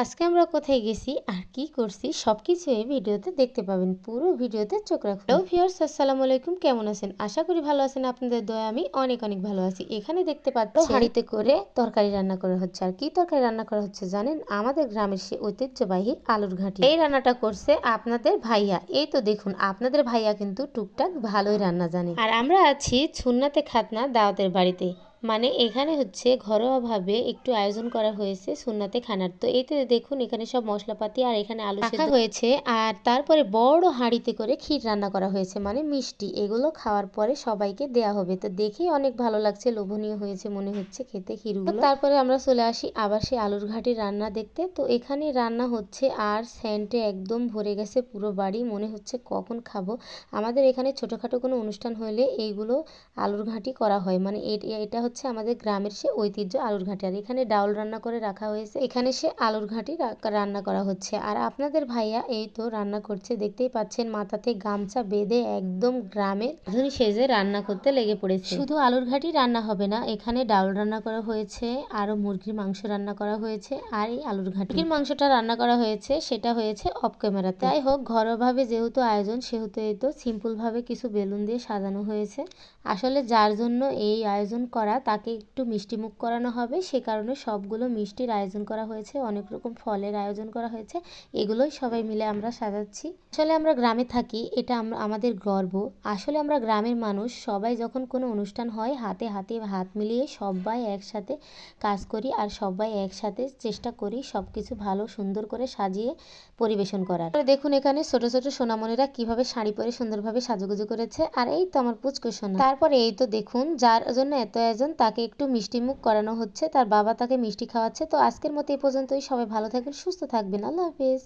আজকে আমরা কোথায় গেছি আর কি করছি সবকিছু এই ভিডিওতে দেখতে পাবেন। পুরো ভিডিওতে চোখ রাখুন। হ্যালো ভিউয়ার্স, আসসালামু আলাইকুম। কেমন আছেন? আশা করি ভালো আছেন। আপনাদের দয়া আমি অনেক অনেক ভালো আছি। এখানে দেখতে পাচ্ছি হাঁড়িতে করে তরকারি রান্না করা হচ্ছে। আর কি তরকারি রান্না করা হচ্ছে জানেন? আমাদের গ্রামের সে ঐতিহ্যবাহী আলুর ঘাঁটি। এই রান্নাটা করছে আপনাদের ভাইয়া। এই তো দেখুন, আপনাদের ভাইয়া কিন্তু টুকটাক ভালোই রান্না জানে। আর আমরা আছি সুন্নাতে খাতনা দাওয়াতের বাড়িতে। মানে এখানে হচ্ছে ঘরোয়াভাবে একটু আয়োজন করা হয়েছে সুন্নাতে খানার। তো এতে দেখুন এখানে সব মশলাপাতি আর এখানে আলু রাখা হয়েছে। আর তারপরে বড় হাঁড়িতে করে ক্ষীর রান্না করা হয়েছে, মানে মিষ্টি। এগুলো খাওয়ার পরে সবাইকে দেয়া হবে। তো দেখেই অনেক ভালো লাগছে, লোভনীয় হয়েছে মনে হচ্ছে খেতে ক্ষীরগুলো। তারপরে আমরা চলে আসি আবার সেই আলুর ঘাটির রান্না দেখতে। তো এখানে রান্না হচ্ছে আর সেন্টে একদম ভরে গেছে পুরো বাড়ি। মনে হচ্ছে কখন খাবো। আমাদের এখানে ছোটোখাটো কোনো অনুষ্ঠান হলে এইগুলো আলুর ঘাঁটি করা হয়। মানে এটা হচ্ছে আমাদের গ্রামের সে ঐতিহ্য আলুর ঘাঁটি। আর এখানে ডাউল রান্না করে রাখা হয়েছে, এখানে সে আলুর ঘাঁটি রান্না করা হচ্ছে। আর আপনাদের ভাইয়া এই তো রান্না করছে, দেখতেই পাচ্ছেন মাথাতে গামছা বেঁধে একদম গ্রামের ধনী সেজে রান্না করতে লেগে পড়েছে। শুধু আলুর ঘাঁটি রান্না হবে না, এখানে ডাউল রান্না করা হয়েছে, আরো মুরগির মাংস রান্না করা হয়েছে। আর এই আলুর ঘাঁটি মুরগির মাংসটা রান্না করা হয়েছে, সেটা হয়েছে অফ ক্যামেরাতে। যাই হোক, ঘরোয়াভাবে যেহেতু আয়োজন সেহেতু এই তো সিম্পল ভাবে কিছু বেলুন দিয়ে সাজানো হয়েছে। আসলে যার জন্য এই আয়োজন করা তাকে একটু মিষ্টিমুখ করানো হবে, সে কারণে সবগুলো মিষ্টির আয়োজন করা হয়েছে, অনেক রকম ফলের আয়োজন করা হয়েছে। এগুলোই সবাই মিলে আমরা সাজাচ্ছি। আসলে আমরা গ্রামে থাকি, এটা আমাদের গর্ব। আসলে আমরা গ্রামের মানুষ, সবাই যখন কোনো অনুষ্ঠান হয় হাতে হাতে হাত মিলিয়ে সবাই একসাথে কাজ করি আর সবাই একসাথে চেষ্টা করি সব কিছু ভালো সুন্দর করে সাজিয়ে পরিবেশন করার। দেখুন এখানে ছোট ছোট সোনামণিরা কিভাবে শাড়ি পরে সুন্দরভাবে সাজুগুজু করেছে। আর এই তো আমার পুচকু সোনা। তারপরে এই তো দেখুন যার জন্য এত আয়োজন তাকে একটু মিষ্টি মুখ করানো হচ্ছে, তার বাবা তাকে মিষ্টি খাওয়াচ্ছে। তো আজকের মতো এই পর্যন্তই। সবাই ভালো থাকবেন, সুস্থ থাকবেন। আল্লাহ হাফেজ।